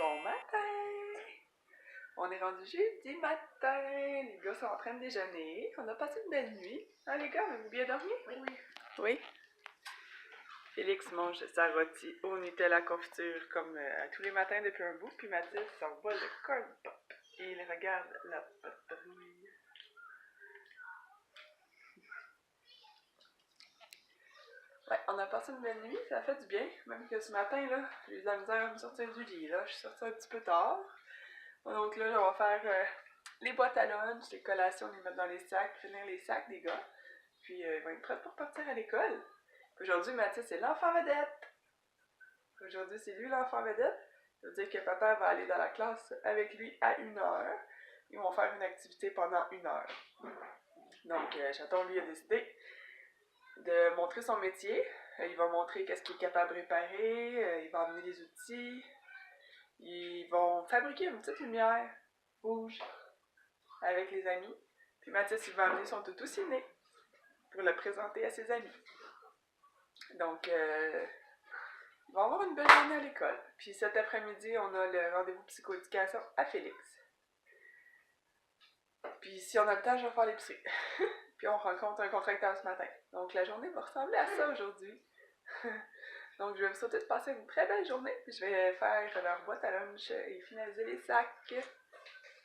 Bon matin! On est rendu jeudi matin. Les gars sont en train de déjeuner. On a passé une belle nuit. Hein, les gars, avez-vous bien dormi? Oui. Oui. Félix mange sa rôti au Nutella confiture comme à tous les matins depuis un bout. Puis Mathis s'envole le corn pop. Et il regarde la patrouille. Ouais, on a passé une belle nuit, ça a fait du bien. Même que ce matin, là, j'ai eu de la misère à me sortir du lit. Là. Je suis sortie un petit peu tard. Donc là, on va faire les boîtes à lunch, les collations, les mettre dans les sacs, finir les sacs des gars. Puis ils vont être prêts pour partir à l'école. Aujourd'hui, Mathis est l'enfant vedette. Aujourd'hui, c'est lui l'enfant vedette. Ça veut dire que papa va aller dans la classe avec lui à 1h. Ils vont faire une activité pendant 1h. Donc, Chaton, lui, a décidé de montrer son métier. Il va montrer qu'est-ce qu'il est capable de réparer. Il va amener des outils. Ils vont fabriquer une petite lumière rouge avec les amis. Puis Mathis, il va amener son toutou ciné pour le présenter à ses amis. Donc, il va avoir une belle journée à l'école. Puis cet après-midi, on a le rendez-vous psychoéducation à Félix. Puis si on a le temps, je vais faire l'épicerie. Puis on rencontre un contracteur ce matin. Donc la journée va ressembler à ça aujourd'hui. Donc je vais vous souhaiter de passer une très belle journée. Puis je vais faire leur boîte à lunch et finaliser les sacs.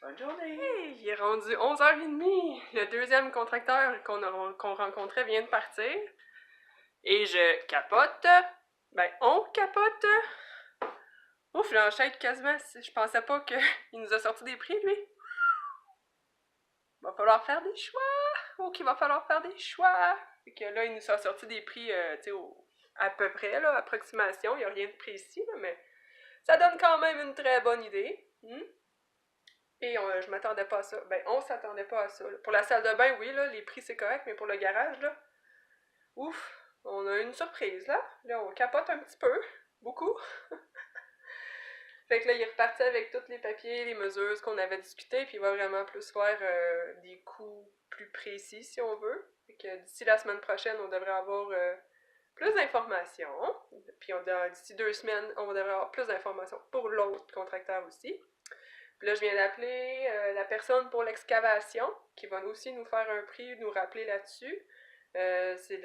Bonne journée! Hey, il est rendu 11h30. Le deuxième contracteur qu'on rencontrait vient de partir. Et je capote. Ben, on capote. Ouf, j'enchaîne quasiment. Je pensais pas qu'il nous a sorti des prix, lui. Va falloir faire des choix. Oh, qu'il va falloir faire des choix. Fait que là, il nous a sorti des prix, tu sais, à peu près, là, approximation. Il n'y a rien de précis, là, mais ça donne quand même une très bonne idée. Et je m'attendais pas à ça. Ben, on s'attendait pas à ça. Là. Pour la salle de bain, oui, là, les prix c'est correct, mais pour le garage, là, ouf, on a une surprise, là. Là, on capote un petit peu. Beaucoup. Fait que là, il est reparti avec tous les papiers, les mesures, ce qu'on avait discuté, puis il va vraiment plus faire des coûts plus précis, si on veut. Fait que d'ici la semaine prochaine, on devrait avoir plus d'informations. Puis d'ici 2 semaines, on devrait avoir plus d'informations pour l'autre contracteur aussi. Puis là, je viens d'appeler la personne pour l'excavation, qui va aussi nous faire un prix, nous rappeler là-dessus. C'est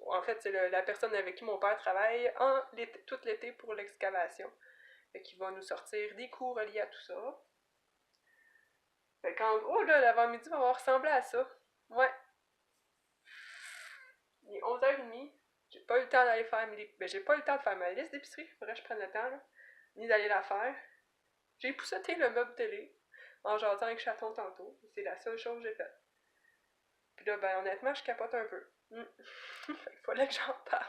en fait, c'est la personne avec qui mon père travaille tout l'été pour l'excavation. Fait qu'il va nous sortir des coûts reliés à tout ça. Fait qu'en gros, là, l'avant-midi va ressembler à ça. Ouais. Il est 11h30. J'ai pas eu le temps d'aller faire j'ai pas eu le temps de faire ma liste d'épicerie. Faudrait que je prenne le temps, là. Ni d'aller la faire. J'ai poussoté le meuble télé en jasant avec Chaton tantôt. C'est la seule chose que j'ai faite. Puis là, ben honnêtement, je capote un peu. Fait qu'il fallait que j'en parle.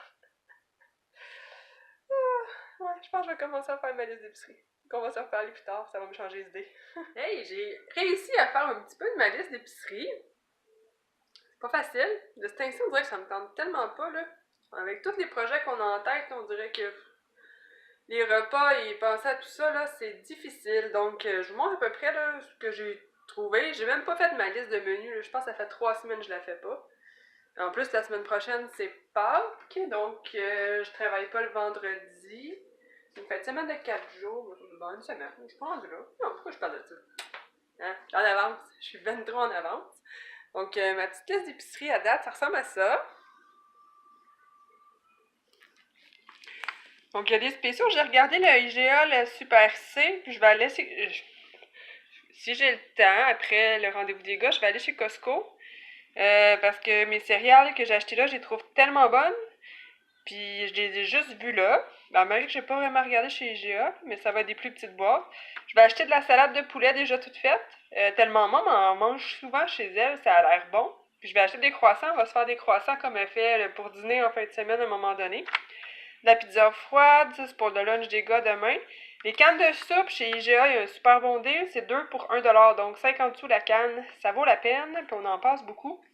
Ouais, je pense que je vais commencer à faire ma liste d'épicerie. On va s'en reparler plus tard, ça va me changer d'idée. Hey, j'ai réussi à faire un petit peu de ma liste d'épicerie. C'est pas facile. De ce temps-ci, on dirait que ça me tente tellement pas, là. Avec tous les projets qu'on a en tête, on dirait que les repas et penser à tout ça, là, c'est difficile. Donc, je vous montre à peu près, là, ce que j'ai trouvé. J'ai même pas fait ma liste de menus, là. Je pense que ça fait 3 semaines que je la fais pas. En plus, la semaine prochaine, c'est Pâques, donc je travaille pas le vendredi. C'est une fin de semaine de 4 jours. Bon, une semaine. Je suis pas rendue là. Non, pourquoi je parle de ça? Hein? En avance. Je suis 23 en avance. Donc, ma petite liste d'épicerie à date, ça ressemble à ça. Donc, il y a des spéciaux. J'ai regardé le IGA, le Super C, puis je vais aller... Si j'ai le temps, après le rendez-vous des gars, je vais aller chez Costco. Parce que mes céréales que j'ai achetées là, je les trouve tellement bonnes. Puis je les ai juste vues là. Ben, malgré que j'ai pas vraiment regardé chez IGA, mais ça va être des plus petites boîtes. Je vais acheter de la salade de poulet déjà toute faite. Tellement maman en mange souvent chez elle, ça a l'air bon. Puis je vais acheter des croissants, on va se faire des croissants comme elle fait pour dîner en fin de semaine à un moment donné. De la pizza froide, ça c'est pour le lunch des gars demain. Les cannes de soupe chez IGA, il y a un super bon deal, c'est 2 pour 1$, donc 50 sous la canne. Ça vaut la peine, puis on en passe beaucoup.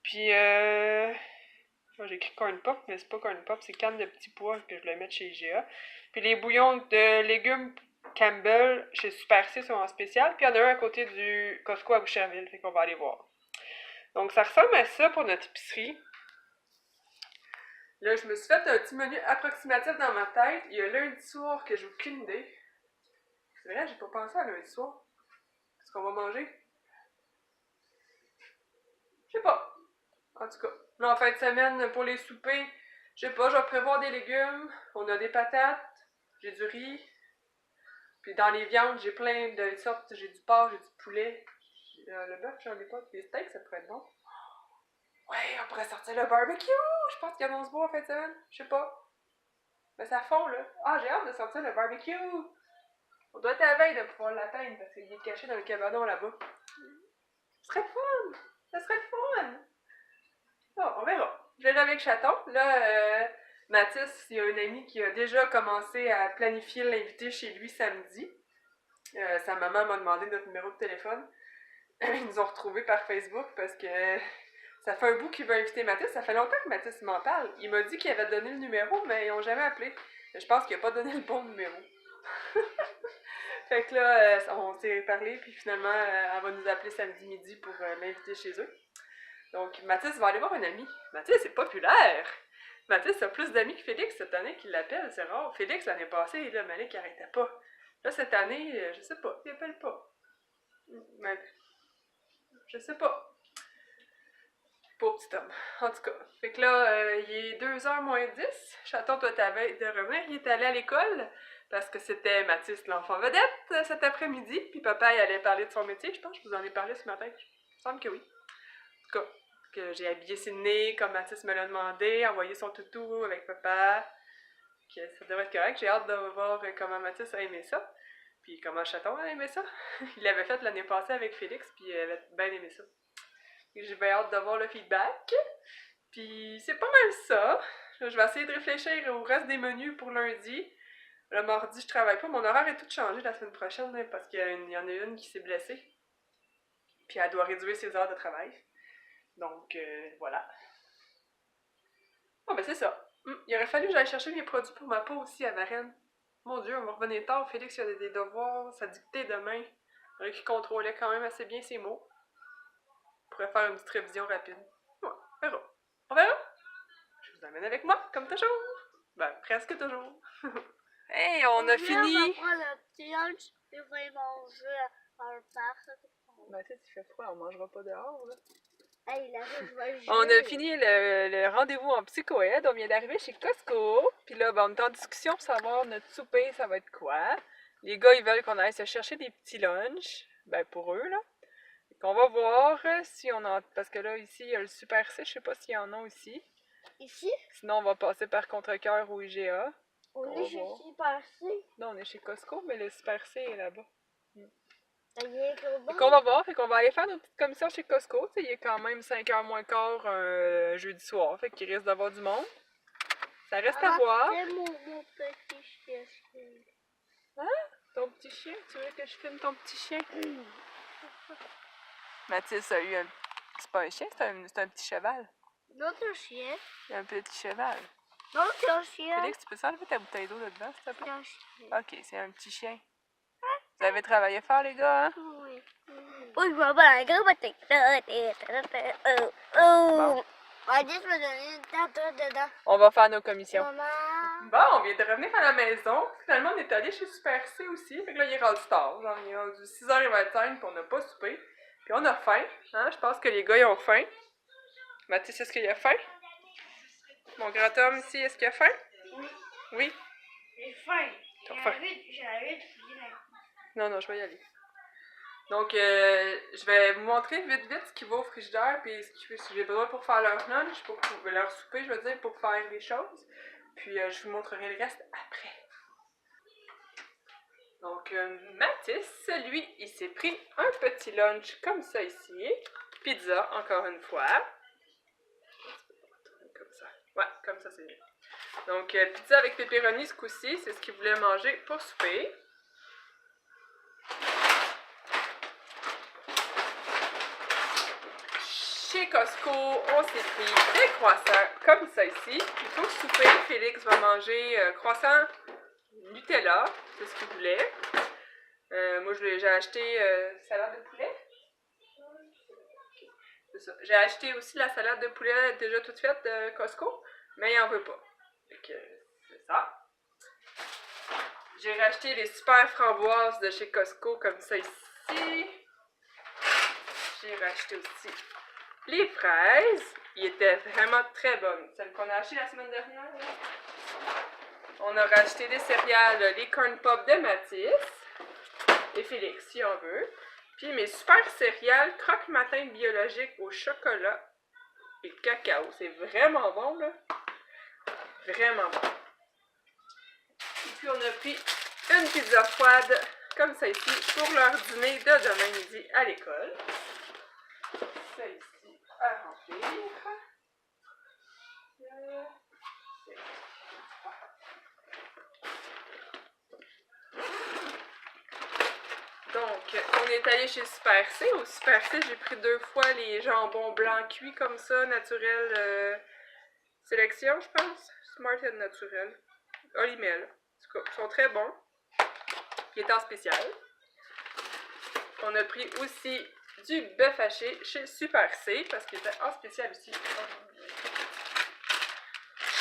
Puis j'ai écrit corn pop, mais c'est pas corn pop, c'est canne de petits pois que je voulais mettre chez IGA. Puis les bouillons de légumes Campbell chez Super C sont en spécial. Puis il y en a un à côté du Costco à Boucherville, fait qu'on va aller voir. Donc ça ressemble à ça pour notre épicerie. Là, je me suis fait un petit menu approximatif dans ma tête. Il y a lundi soir que j'ai aucune idée. C'est vrai, j'ai pas pensé à lundi soir. Qu'est-ce qu'on va manger? Je sais pas. En tout cas, là, en fin de semaine, pour les soupers, je sais pas, je vais prévoir des légumes. On a des patates, j'ai du riz. Puis dans les viandes, j'ai plein de sortes. J'ai du porc, j'ai du poulet. Le bœuf, j'en ai pas. Les steaks, ça pourrait être bon. Ouais, on pourrait sortir le barbecue! Je pense qu'il annonce beau en fin de semaine. Je sais pas. Mais ça fond, là. Ah, j'ai hâte de sortir le barbecue! On doit être à la veille de pouvoir l'atteindre parce qu'il est caché dans le cabanon là-bas. Ce serait fun! Ça serait fun! Bon, on verra. Je verrai avec Chaton. Là, Mathis, il y a un ami qui a déjà commencé à planifier l'invité chez lui samedi. Sa maman m'a demandé notre numéro de téléphone. Ils nous ont retrouvés par Facebook parce que ça fait un bout qu'il veut inviter Mathis. Ça fait longtemps que Mathis m'en parle. Il m'a dit qu'il avait donné le numéro, mais ils n'ont jamais appelé. Je pense qu'il n'a pas donné le bon numéro. Fait que là, on s'est parlé, puis finalement, elle va nous appeler samedi midi pour l'inviter chez eux. Donc, Mathis va aller voir un ami. Mathis est populaire! Mathis a plus d'amis que Félix cette année qui l'appelle, c'est rare. Félix, l'année passée, là, Malik arrêtait pas. Là, cette année, je sais pas, il appelle pas. Mais, je sais pas. Pauvre petit homme. En tout cas. Fait que là, il est 2h moins 10. Chaton, toi, t'avais de revenir. Il est allé à l'école parce que c'était Mathis, l'enfant vedette, cet après-midi. Puis papa, il allait parler de son métier. Je pense que je vous en ai parlé ce matin. Il me semble que oui. En tout cas, que j'ai habillé Sydney comme Mathis me l'a demandé, envoyé son toutou avec papa. Que ça devrait être correct. J'ai hâte de voir comment Mathis a aimé ça. Puis comment Chaton a aimé ça. Il l'avait fait l'année passée avec Félix, puis il avait bien aimé ça. J'ai bien hâte de voir le feedback. Puis c'est pas mal ça. Je vais essayer de réfléchir au reste des menus pour lundi. Le mardi, je travaille pas. Mon horaire est tout changé la semaine prochaine là, parce qu'il y en a une qui s'est blessée. Puis elle doit réduire ses heures de travail. Donc voilà. Bon ben c'est ça. Il aurait fallu que j'aille chercher mes produits pour ma peau aussi à Varennes. Mon Dieu, on va revenir tard. Félix il a des devoirs, sa dictée demain. Il aurait qu'il contrôlait quand même assez bien ses mots. On pourrait faire une petite révision rapide. Ouais, on verra. On verra. Je vous amène avec moi, comme toujours. Ben, presque toujours. Hey, on a fini! On va prendre un petit lunch et on va manger dans le parc. Ben, tu sais, il fait froid, on mangera pas dehors, là. Hey, là, je vais jouer. On a fini le rendez-vous en psychoède. On vient d'arriver chez Costco. Puis là, ben, on est en discussion pour savoir notre souper, ça va être quoi. Les gars, ils veulent qu'on aille se chercher des petits lunchs. Ben, pour eux, là. On va voir si on en... Parce que là, ici, il y a le Super C. Je sais pas s'il y en a aussi. Ici? Sinon, on va passer par Contrecoeur ou IGA. On est chez Super C. Non, on est chez Costco, mais le Super C est là-bas. Fait qu'on va voir, fait qu'on va aller faire notre petite commission chez Costco. T'sais, il est quand même 5h moins quart jeudi soir, fait qu'il risque d'avoir du monde. Ça reste à voir. C'est mon petit chien. Hein? Ton petit chien? Tu veux que je filme ton petit chien? Mathis a eu un... C'est pas un chien, c'est un petit cheval. Notre chien. Un petit cheval. Notre chien. Félix, tu peux s'enlever ta bouteille d'eau là-dedans, s'il te plaît? Un chien. Ok, c'est un petit chien. Vous avez travaillé fort, les gars, hein? Oui. Oui, je vais avoir un gros bouteille. Bon. On va juste me donner une tarte dedans. On va faire nos commissions. Maman. Bon, on vient de revenir à la maison. Finalement, on est allé chez Super C aussi. Fait que là, il est rendu tard. Genre, il est rendu 6h25 puis on n'a pas soupé. Puis on a faim. Hein? Je pense que les gars, ils ont faim. Mathis, est-ce qu'il a faim? Mon grand homme ici, est-ce qu'il a faim? Oui. Oui? J'ai faim. T'as faim? J'ai envie de fouiller la... Non, je vais y aller. Donc, je vais vous montrer vite ce qui va au frigidaire puis ce que j'ai besoin pour faire leur lunch, pour leur souper, je veux dire, pour faire des choses. Puis, je vous montrerai le reste après. Donc, Mathis, lui, il s'est pris un petit lunch comme ça ici. Pizza, encore une fois. Comme ça. Ouais, comme ça, c'est mieux. Donc, pizza avec pepperoni ce coup-ci, c'est ce qu'il voulait manger pour souper. Chez Costco, on s'est pris des croissants comme ça ici. Puis pour souper, Félix va manger croissant Nutella, c'est ce qu'il voulait. Moi, j'ai acheté salade de poulet. C'est ça. J'ai acheté aussi la salade de poulet déjà toute faite de Costco. Mais il en veut pas. Fait que c'est ça. J'ai racheté les super framboises de chez Costco comme ça ici. J'ai racheté aussi les fraises. Ils étaient vraiment très bonnes. Celles qu'on a achetées la semaine dernière. Là. On a racheté des céréales, les corn pop de Mathis. Et Félix, si on veut. Puis mes super céréales croque-matin biologiques au chocolat et cacao. C'est vraiment bon, là. Vraiment bon. Et puis on a pris une pizza froide, comme ça ici, pour leur dîner de demain midi à l'école. Ça ici à remplir. Donc, on est allé chez Super C. Au Super C, j'ai pris 2 fois les jambons blancs cuits comme ça, naturel sélection, je pense. Smart and naturel. Olimel. En tout cas, ils sont très bons. Il est en spécial. On a pris aussi du bœuf haché chez Super C parce qu'il était en spécial aussi.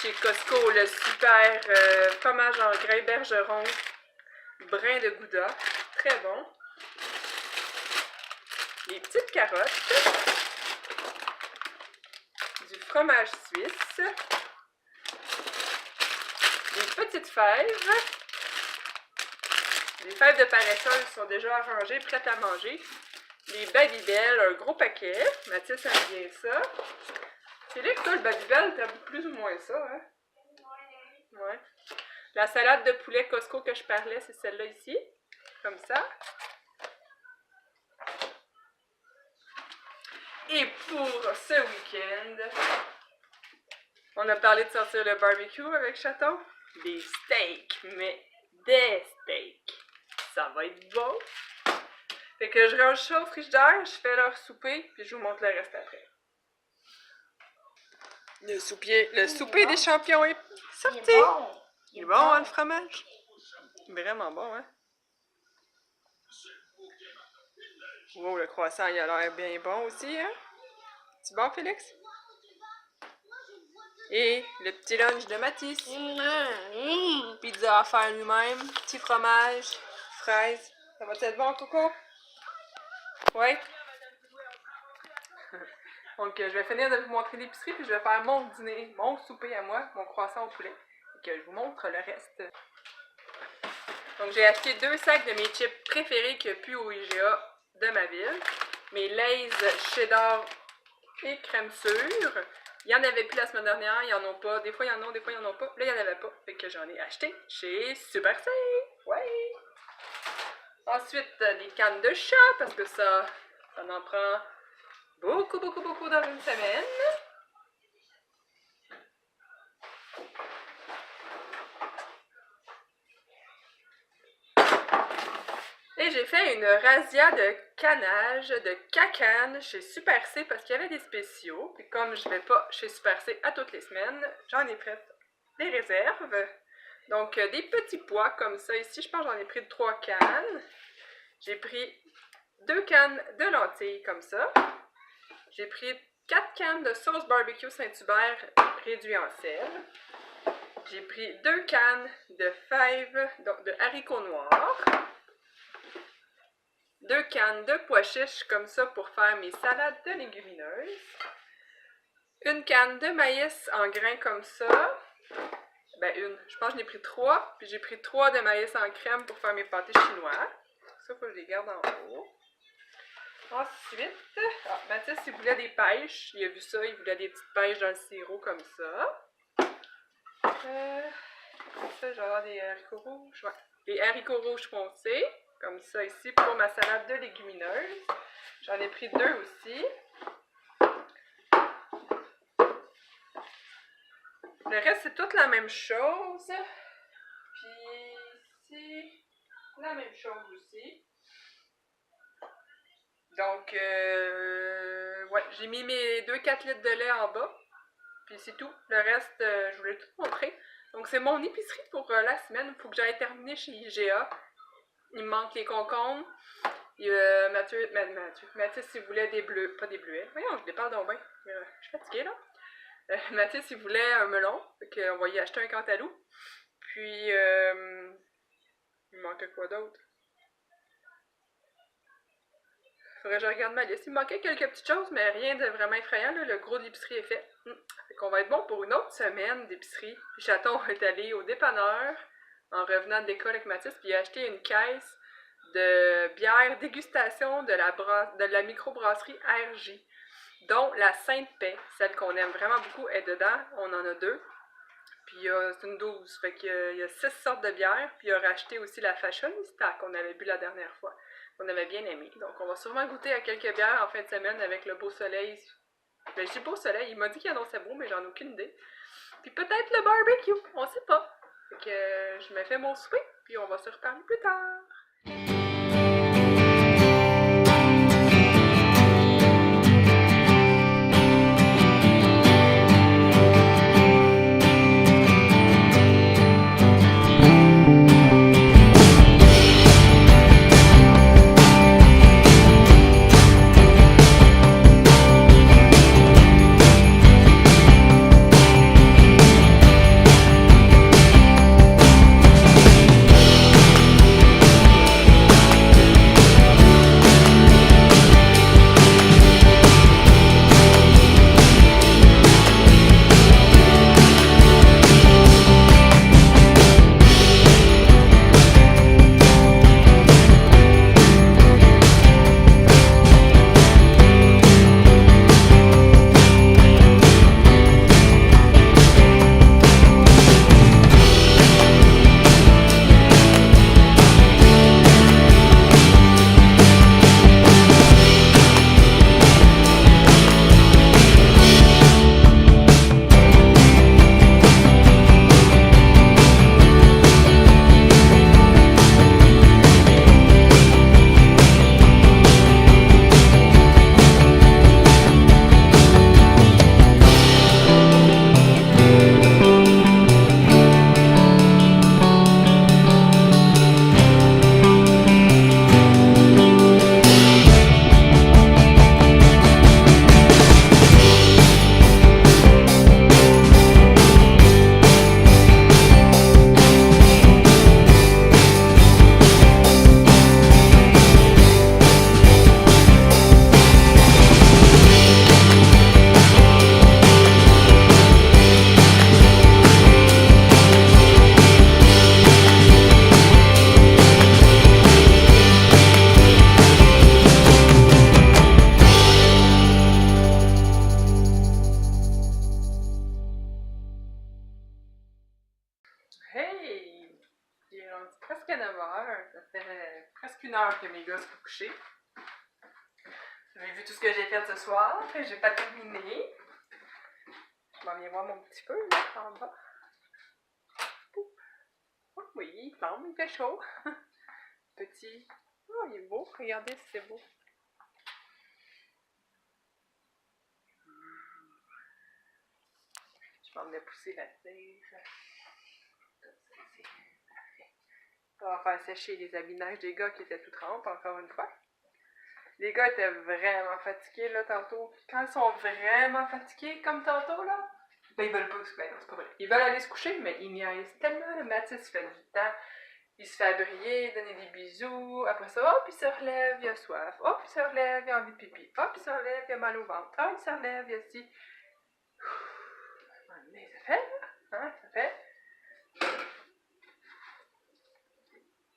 Chez Costco, le super fromage en grain bergeron, brin de gouda. Très bon. Les petites carottes, du fromage suisse, des petites fèves, les fèves de paressol sont déjà arrangées, prêtes à manger, les Babybel, un gros paquet, Mathis aime bien ça. Félix, toi, le Babybel, t'aimes plus ou moins ça, hein? Ouais. La salade de poulet Costco que je parlais, c'est celle-là ici, comme ça. Et pour ce week-end, on a parlé de sortir le barbecue avec Chaton. Des steaks, mais des steaks. Ça va être bon. Fait que je range ça au frigidaire, je fais leur souper, puis je vous montre le reste après. Le souper des champions est sorti. Il est bon, hein, le fromage? Vraiment bon, hein? Wow, le croissant, il a l'air bien bon aussi, hein? C'est bon, Félix? Et le petit lunch de Mathis. Pizza à faire lui-même. Petit fromage, fraises. Ça va être bon, Coco? Ouais? Donc, je vais finir de vous montrer l'épicerie, puis je vais faire mon dîner, mon souper à moi, mon croissant au poulet. Et que je vous montre le reste. Donc, j'ai acheté 2 sacs de mes chips préférés qu'il y a plus au IGA de ma ville. Mes Lay's cheddar et crème sûre. Il n'y en avait plus la semaine dernière, il n'y en a pas. Des fois, il y en a, des fois, il n'y en a pas. Là, il n'y en avait pas. Fait que j'en ai acheté chez Super C. Ouais! Ensuite, des cannes de chat, parce que ça en prend beaucoup dans une semaine. Et j'ai fait une razzia de canage, de cacane chez Super C parce qu'il y avait des spéciaux. Puis comme je vais pas chez Super C à toutes les semaines, j'en ai pris des réserves. Donc des petits pois comme ça. Ici, je pense que j'en ai pris 3 cannes. J'ai pris 2 cannes de lentilles comme ça. J'ai pris 4 cannes de sauce barbecue Saint-Hubert réduit en sel. J'ai pris 2 cannes de fèves, donc de haricots noirs. 2 cannes de pois chiches comme ça pour faire mes salades de légumineuses. Une canne de maïs en grains comme ça. Ben je pense que j'en ai pris 3. Puis j'ai pris 3 de maïs en crème pour faire mes pâtés chinois. Ça, il faut que je les garde en haut. Ensuite, Mathis, il voulait des pêches. Il a vu ça, il voulait des petites pêches dans le sirop comme ça. Ça, je vais avoir des haricots rouges. Ouais. Des haricots rouges foncés. Comme ça ici pour ma salade de légumineuses. J'en ai pris 2 aussi. Le reste, c'est toute la même chose. Puis ici, la même chose aussi. Donc, ouais, j'ai mis mes 2-4 litres de lait en bas. Puis c'est tout. Le reste, je voulais tout montrer. Donc, c'est mon épicerie pour la semaine. Il faut que j'aille terminer chez IGA. Il me manque les concombres. Mathis, il voulait des bleus. Pas des bleuets. Voyons, je les parle donc bien. Je suis fatiguée, là. Mathis, il voulait un melon, fait qu'on va y acheter un cantaloupe. Puis, il manquait quoi d'autre? Faudrait que je regarde ma liste. Il me manquait quelques petites choses, mais rien de vraiment effrayant. Là. Le gros de l'épicerie est fait. Fait qu'on va être bon pour une autre semaine d'épicerie. Puis Chaton est allé au dépanneur en revenant de l'école avec Mathis, puis il a acheté une caisse de bière dégustation de la microbrasserie RJ, dont la Sainte-Paix, celle qu'on aime vraiment beaucoup, est dedans. On en a 2. Puis c'est une 12. Fait qu'il y a 6 sortes de bières. Puis il a racheté aussi la Fashionista qu'on avait bu la dernière fois. Qu'on avait bien aimé. Donc on va sûrement goûter à quelques bières en fin de semaine avec le beau soleil. Ben, je dis beau soleil, il m'a dit qu'il annonçait beau, mais j'en ai aucune idée. Puis peut-être le barbecue, on sait pas. Fait que je me fais mon souper, puis on va se reparler plus tard. Hey! Il est rendu presque 9h. Ça fait presque 1 heure que mes gars sont couchés. Vous avez vu tout ce que j'ai fait ce soir. J'ai pas terminé. Je m'en viens voir mon petit feu là, en bas. Oh, oui, il flambe, il fait chaud. Petit. Oh, il est beau. Regardez si c'est beau. Je m'en venais pousser la tire. On va faire sécher les habits de neige des gars qui étaient tout trempes, encore une fois. Les gars étaient vraiment fatigués, là, tantôt. Quand ils sont vraiment fatigués, comme tantôt, là, ben, ils veulent pas se coucher. Ben, non, c'est pas vrai. Ils veulent aller se coucher, mais ils niaisent tellement. Le Mathis fait du temps. Il se fait briller, donner des bisous. Après ça, hop, il se relève, il a soif. Hop, il se relève, il a envie de pipi. Hop, il se relève, il a mal au ventre. Hop, il se relève, il a ci. Mais ça fait, là. Hein, ça fait.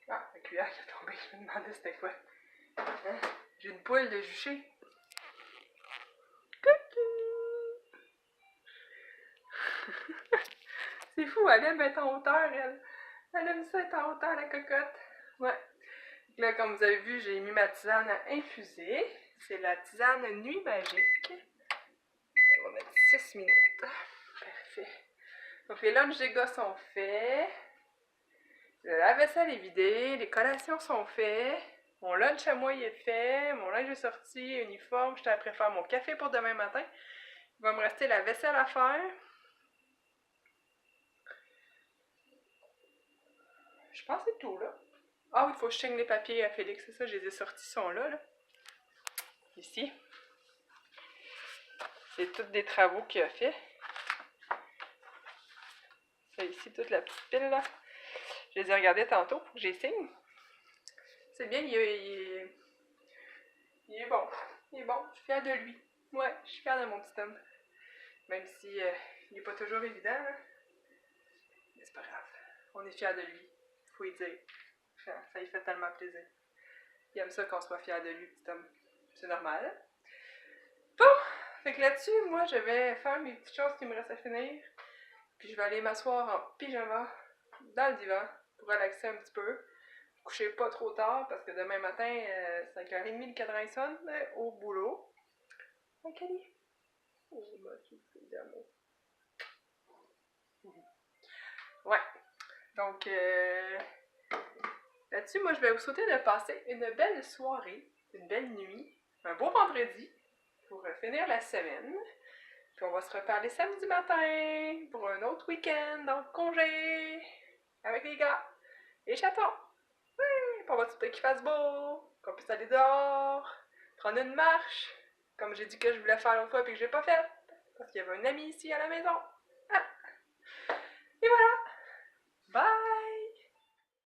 Ah, la cuillère qui est tombée. Je me demandais c'était quoi. Hein? J'ai une poêle de jucher. Coucou! C'est fou, elle aime être en hauteur, elle. Elle aime ça être en hauteur, la cocotte. Ouais. Là, comme vous avez vu, j'ai mis ma tisane à infuser. C'est la tisane Nuit Magique. On va mettre 6 minutes. Parfait. Donc, les lunchs des gars sont faits. La vaisselle est vidée. Les collations sont faites. Mon lunch à moi, il est fait. Mon linge est sorti. Uniforme. J'étais après faire mon café pour demain matin. Il va me rester la vaisselle à faire. Je pense que c'est tout, là. Ah oui, il faut que je signe les papiers à Félix. C'est ça, je les ai sortis, ils sont là, là. Ici. C'est tous des travaux qu'il a fait. Là, ici, toute la petite pile, là. Je les ai regardés tantôt pour que j'y signe. C'est bien, il est bon. Il est bon, je suis fière de lui. Ouais, je suis fière de mon petit homme. Même si il est pas toujours évident, là. Mais c'est pas grave. On est fiers de lui. Faut y dire. Ça lui fait tellement plaisir. Il aime ça qu'on soit fiers de lui, petit homme. C'est normal. Bon! Fait que là-dessus, moi, je vais faire mes petites choses qui me restent à finir. Puis je vais aller m'asseoir en pyjama dans le divan pour relaxer un petit peu. Coucher pas trop tard parce que demain matin, 5h30, le cadran sonne au boulot. Ok, allez. Oh, ma fille d'amour. Ouais. Donc, là-dessus, moi, je vais vous souhaiter de passer une belle soirée, une belle nuit, un beau vendredi pour finir la semaine. Puis on va se reparler samedi matin pour un autre week-end en congé avec les gars, les chatons. Oui, puis on va souhaiter qu'il fasse beau, qu'on puisse aller dehors, prendre une marche, comme j'ai dit que je voulais faire l'autre fois puis que j'ai pas fait, parce qu'il y avait un ami ici à la maison.